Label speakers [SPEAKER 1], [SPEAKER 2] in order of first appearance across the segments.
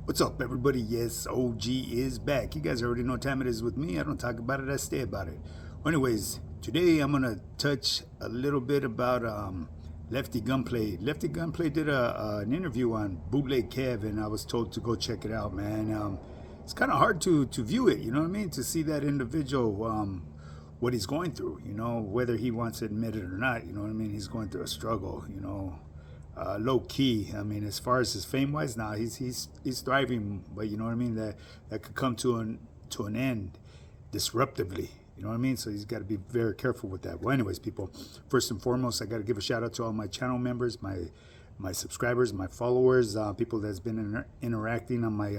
[SPEAKER 1] What's up, everybody? Yes, OG is back. You guys already know what time it is with me. I don't talk about it, I stay about it. Well, anyways, today I'm going to touch a little bit about Lefty Gunplay. Lefty Gunplay did an interview on Bootleg Kev, and I was told to go check it out, man. It's kind of hard to view it, you know what I mean? To see that individual, what he's going through, whether he wants to admit it or not, you know what I mean? He's going through a struggle, low key. I mean, as far as his fame wise, now he's thriving, but you know what I mean. That could come to an end disruptively. You know what I mean. So he's got to be very careful with that. Well, anyways, people, first and foremost, I got to give a shout out to all my channel members, my subscribers, my followers, people that's been interacting on my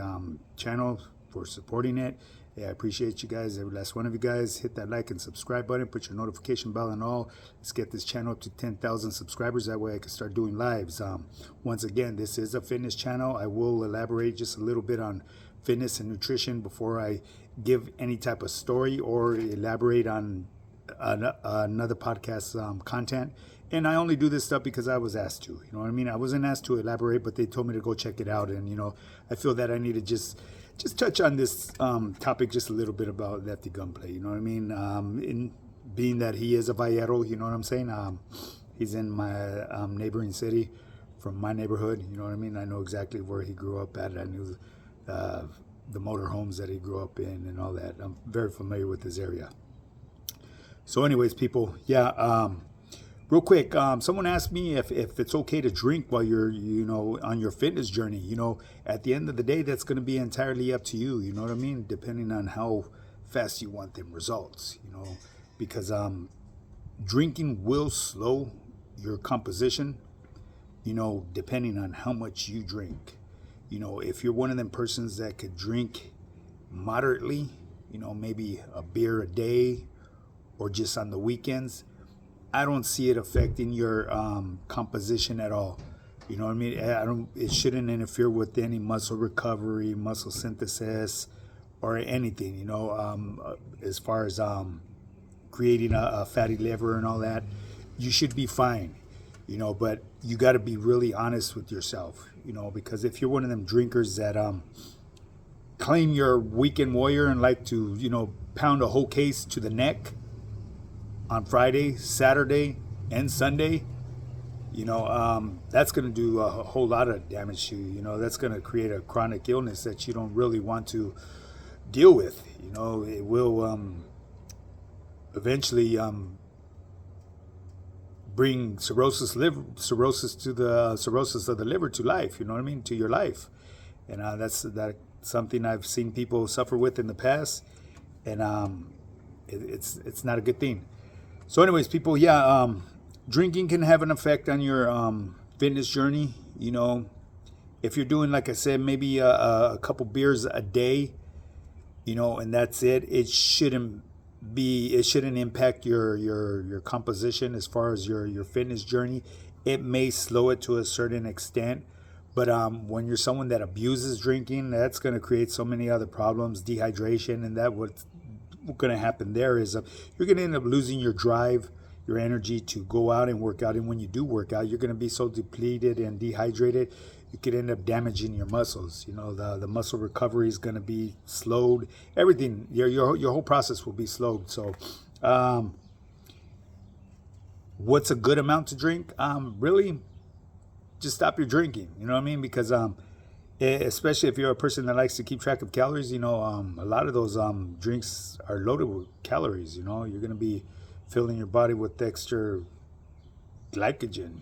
[SPEAKER 1] channel for supporting it. Yeah, I appreciate you guys, every last one of you guys. Hit that like and subscribe button, put your notification bell and all. Let's get this channel up to 10,000 subscribers. That way I can start doing lives. Once again, this is a fitness channel. I will elaborate just a little bit on fitness and nutrition before I give any type of story or elaborate on another podcast content. And I only do this stuff because I was asked to. You know what I mean? I wasn't asked to elaborate, but they told me to go check it out. And, I feel that I need to just touch on this topic just a little bit about Lefty Gunplay. You know what I mean? In being that he is a Vallero, you know what I'm saying? He's in my neighboring city from my neighborhood. You know what I mean? I know exactly where he grew up at. I knew the motor homes that he grew up in and all that. I'm very familiar with this area. So anyways, people, yeah, real quick, someone asked me if it's okay to drink while you're, on your fitness journey. At the end of the day, that's going to be entirely up to you. You know what I mean? Depending on how fast you want them results, because drinking will slow your composition, depending on how much you drink. If you're one of them persons that could drink moderately, maybe a beer a day or just on the weekends, I don't see it affecting your composition at all. You know what I mean? It shouldn't interfere with any muscle recovery, muscle synthesis, or anything. As far as creating a fatty liver and all that, you should be fine. But you got to be really honest with yourself. Because if you're one of them drinkers that claim you're a weekend warrior and like to, pound a whole case to the neck on Friday, Saturday, and Sunday, that's going to do a whole lot of damage to you. That's going to create a chronic illness that you don't really want to deal with. It will eventually bring cirrhosis of the liver to life. You know what I mean? To your life, and that's something I've seen people suffer with in the past, and it's not a good thing. So anyways, people, yeah, drinking can have an effect on your fitness journey. If you're doing, like I said, maybe a couple beers a day, and that's it. It shouldn't impact your composition as far as your fitness journey. It may slow it to a certain extent, but when you're someone that abuses drinking, that's going to create so many other problems, dehydration, and that what's going to happen there is you're going to end up losing your drive, your energy to go out and work out. And when you do work out, you're going to be so depleted and dehydrated, you could end up damaging your muscles. The muscle recovery is going to be slowed. Everything, your whole process will be slowed. So what's a good amount to drink? Really, just stop your drinking. You know what I mean? Because especially if you're a person that likes to keep track of calories, a lot of those drinks are loaded with calories. You're going to be filling your body with extra glycogen,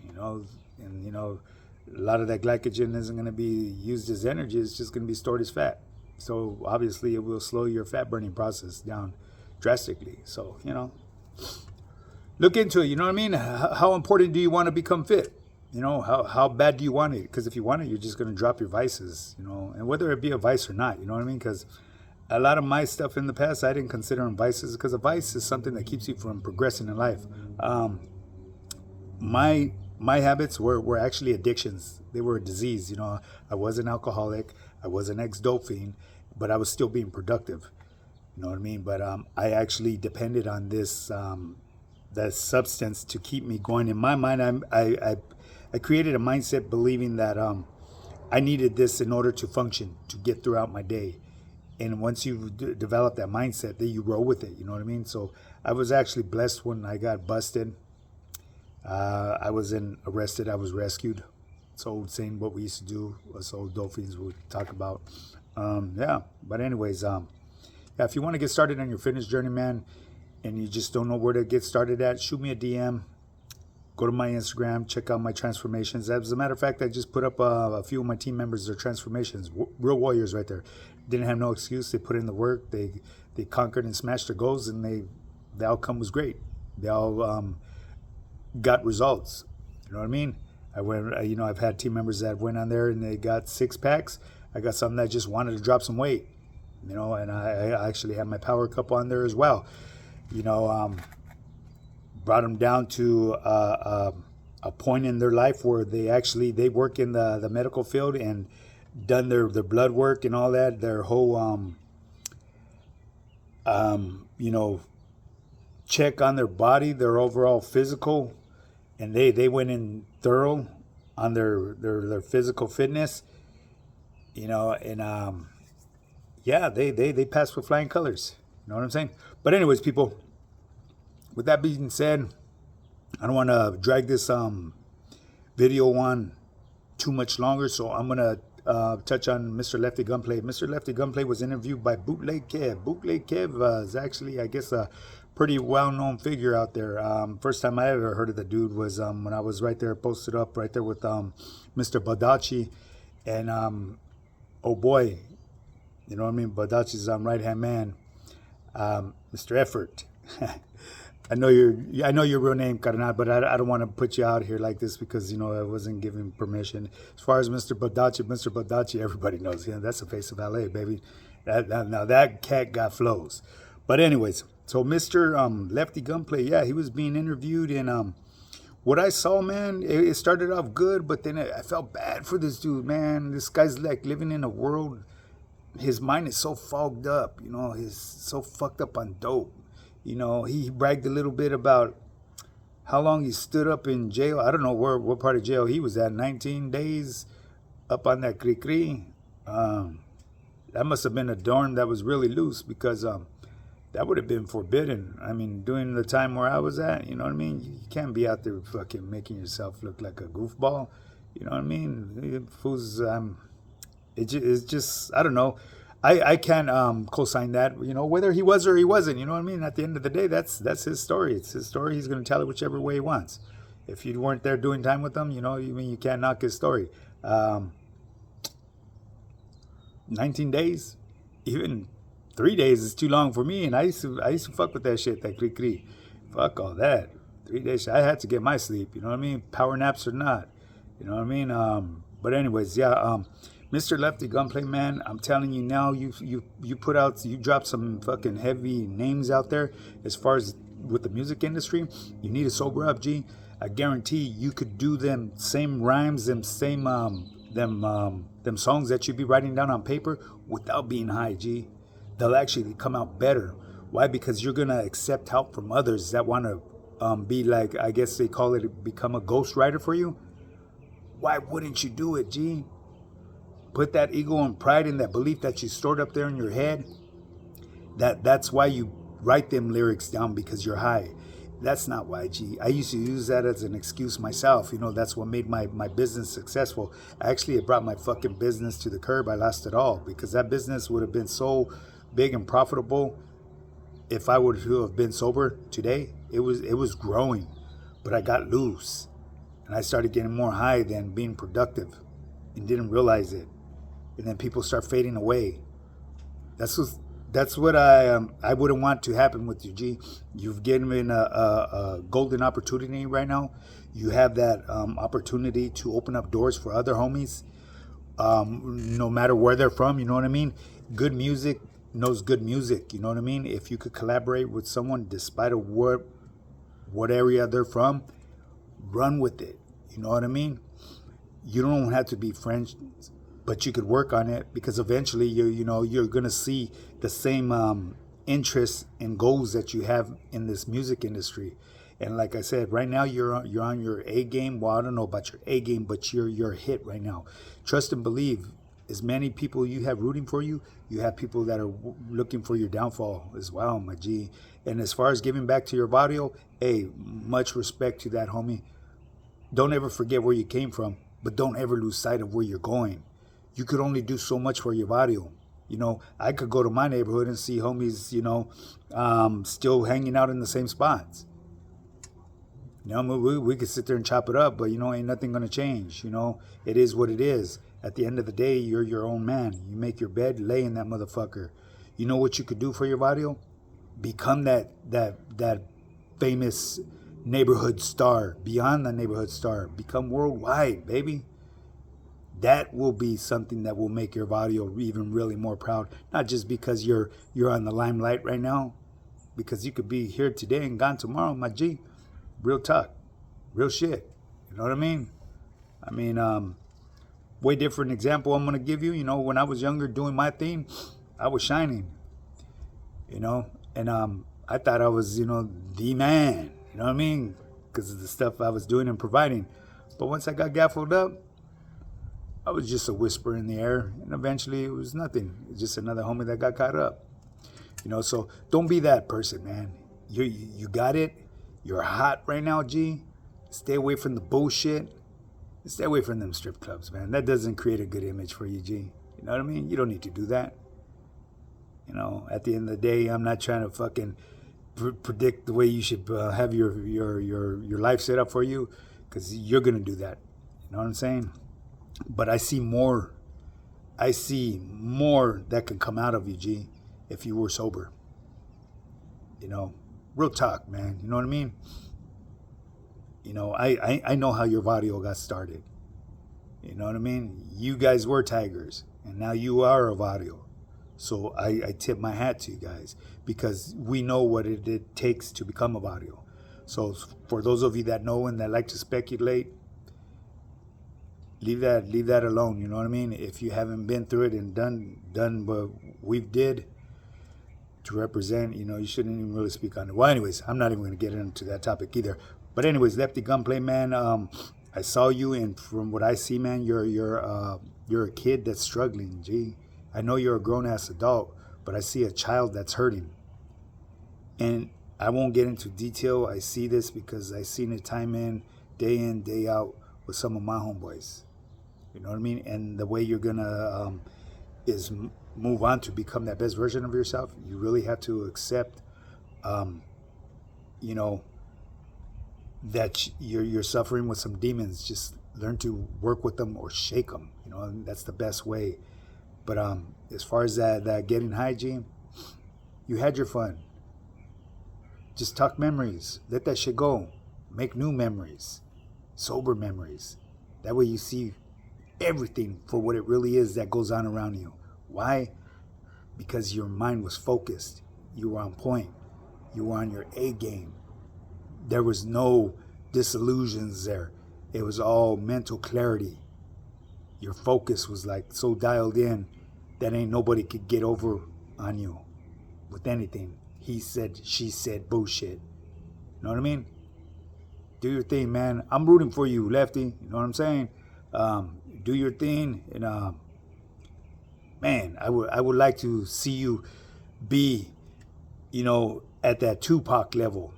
[SPEAKER 1] and a lot of that glycogen isn't going to be used as energy. It's just going to be stored as fat. So obviously it will slow your fat burning process down drastically. So, look into it. You know what I mean? How important do you want to become fit? How bad do you want it? Because if you want it, you're just going to drop your vices, and whether it be a vice or not, you know what I mean? Because a lot of my stuff in the past, I didn't consider them vices, because a vice is something that keeps you from progressing in life. My habits were actually addictions. They were a disease. I was an alcoholic. I was an ex-dope fiend, but I was still being productive. You know what I mean? But I actually depended on this that substance to keep me going. In my mind, I created a mindset believing that I needed this in order to function, to get throughout my day. And once you develop that mindset, then you roll with it. You know what I mean? So I was actually blessed when I got busted. I wasn't arrested. I was rescued. It's old saying what we used to do. Us old dolphins would talk about. Yeah. But anyways, yeah, if you want to get started on your fitness journey, man, and you just don't know where to get started at, shoot me a DM. Go to my Instagram, check out my transformations. As a matter of fact, I just put up a few of my team members, their transformations. Real warriors right there. Didn't have no excuse. They put in the work. They conquered and smashed their goals, and the outcome was great. They all got results. You know what I mean? I've had team members that went on there and they got 6-packs. I got some that just wanted to drop some weight. You know, and I actually had my power cup on there as well. You know, brought them down to a point in their life where they work in the medical field and done their blood work and all that, their whole check on their body, their overall physical, and they went in thorough on their physical fitness, you know, and yeah, they passed with flying colors. You know what I'm saying? But anyways, people, with that being said, I don't want to drag this video on too much longer, so I'm gonna touch on Mr. Lefty Gunplay. Mr. Lefty Gunplay was interviewed by Bootleg Kev. Bootleg Kev is actually, I guess, a pretty well-known figure out there. First time I ever heard of the dude was when I was right there, posted up right there with Mr. Badachi, and oh boy, you know what I mean? Badachi's right-hand man, Mr. Effort. I know your real name, Carnal, but I don't want to put you out here like this because, you know, I wasn't given permission. As far as Mr. Badachi, everybody knows. You know, that's the face of LA, baby. Now that cat got flows. But anyways, so Mr. Lefty Gunplay, yeah, he was being interviewed, and what I saw, man, it started off good, but then I felt bad for this dude, man. This guy's like living in a world. His mind is so fogged up, you know. He's so fucked up on dope. You know, he bragged a little bit about how long he stood up in jail. I don't know what part of jail he was at. 19 days up on that Cri-Cri. That must have been a dorm that was really loose because that would have been forbidden. I mean, during the time where I was at, you know what I mean? You can't be out there fucking making yourself look like a goofball. You know what I mean? Fools, it's just, I don't know. I can't co-sign that, you know, whether he was or he wasn't, you know what I mean? At the end of the day, that's his story. It's his story. He's going to tell it whichever way he wants. If you weren't there doing time with him, you know, you can't knock his story. 19 days, even 3 days is too long for me, and I used to fuck with that shit, that Cri-Cri. Fuck all that. 3 days, I had to get my sleep, you know what I mean? Power naps or not, you know what I mean? But anyways, yeah, Mr. Lefty Gunplay, man, I'm telling you now, you dropped some fucking heavy names out there as far as with the music industry. You need to sober up, G. I guarantee you could do them same rhymes, them same them songs that you be writing down on paper without being high, G. They'll actually come out better. Why? Because you're gonna accept help from others that want to be like, I guess they call it, become a ghostwriter for you. Why wouldn't you do it, G? Put that ego and pride in that belief that you stored up there in your head. That's why you write them lyrics down, because you're high. That's not why, G. I used to use that as an excuse myself. You know, that's what made my business successful. Actually, it brought my fucking business to the curb. I lost it all because that business would have been so big and profitable if I would have been sober today. It was growing, but I got loose and I started getting more high than being productive and didn't realize it. And then people start fading away. That's what I wouldn't want to happen with you, G. You've given a golden opportunity right now. You have that opportunity to open up doors for other homies, no matter where they're from. You know what I mean? Good music knows good music. You know what I mean? If you could collaborate with someone, despite of what area they're from, run with it. You know what I mean? You don't have to be friends, but you could work on it, because eventually you're gonna see the same interests and goals that you have in this music industry, And like I said, right now you're on your A game. Well, I don't know about your A game, but you're a hit right now. Trust and believe. As many people you have rooting for you, you have people that are looking for your downfall as well, my G. And as far as giving back to your barrio, hey, much respect to that, homie. Don't ever forget where you came from, but don't ever lose sight of where you're going. You could only do so much for your barrio. You know, I could go to my neighborhood and see homies, still hanging out in the same spots. You know, we could sit there and chop it up, but, ain't nothing going to change. It is what it is. At the end of the day, you're your own man. You make your bed, lay in that motherfucker. You know what you could do for your barrio? Become that famous neighborhood star, beyond the neighborhood star. Become worldwide, baby. That will be something that will make your barrio even really more proud. Not just because you're on the limelight right now, because you could be here today and gone tomorrow, my G. Real talk, real shit. You know what I mean? Way different example I'm gonna give you. When I was younger doing my thing, I was shining. And I thought I was, the man. You know what I mean? Because of the stuff I was doing and providing. But once I got gaffled up, I was just a whisper in the air, and eventually it was nothing. It's just another homie that got caught up. So don't be that person, man. You got it. You're hot right now, G. Stay away from the bullshit. Stay away from them strip clubs, man. That doesn't create a good image for you, G. You know what I mean? You don't need to do that. At the end of the day, I'm not trying to fucking predict the way you should have your life set up for you, because you're gonna do that. You know what I'm saying? But I see more. I see more that can come out of you, G, if you were sober. Real talk, man. You know what I mean? I know how your barrio got started. You know what I mean? You guys were tigers, and now you are a barrio. So I tip my hat to you guys, because we know what it takes to become a barrio. So for those of you that know and that like to speculate, leave that alone. You know what I mean? If you haven't been through it and done what we've did to represent, you shouldn't even really speak on it. Well, anyways, I'm not even going to get into that topic either. But anyways, Lefty Gunplay, man, I saw you, and from what I see, man, you're a kid that's struggling, G. I know you're a grown-ass adult, but I see a child that's hurting. And I won't get into detail. I see this because I've seen it in, day out with some of my homeboys. You know what I mean? And the way you're going to is move on to become that best version of yourself. You really have to accept, that you're suffering with some demons. Just learn to work with them or shake them. And that's the best way. But as far as that getting high, G, you had your fun. Just talk memories. Let that shit go. Make new memories. Sober memories. That way you see everything for what it really is that goes on around you. Why? Because your mind was focused. You were on point. You were on your A game. There was no disillusions there. It was all mental clarity. Your focus was like so dialed in that ain't nobody could get over on you with anything. He said, she said bullshit. You know what I mean? Do your thing, man. I'm rooting for you, Lefty. You know what I'm saying? Do your thing, and man, I would like to see you be, at that Tupac level.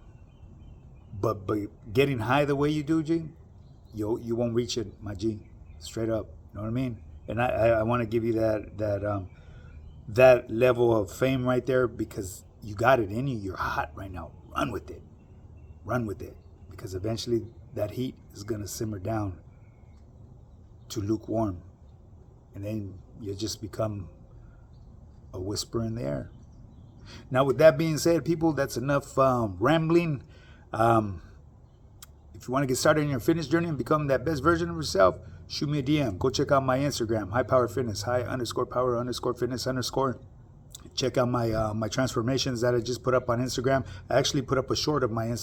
[SPEAKER 1] But getting high the way you do, G, you won't reach it, my G. Straight up. You know what I mean? And I want to give you that level of fame right there, because you got it in you. You're hot right now. Run with it. Run with it. Because eventually that heat is going to simmer down to lukewarm. And then you just become a whisper in the air. Now, with that being said, people, that's enough rambling. If you want to get started in your fitness journey and become that best version of yourself, shoot me a DM. Go check out my Instagram, high_power_fitness, high_power_fitness_. Check out my transformations that I just put up on Instagram. I actually put up a short of my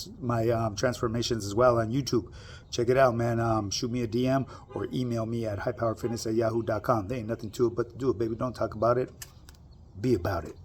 [SPEAKER 1] transformations as well on YouTube. Check it out, man. Shoot me a DM or email me at highpowerfitness@yahoo.com. There ain't nothing to it but to do it, baby. Don't talk about it. Be about it.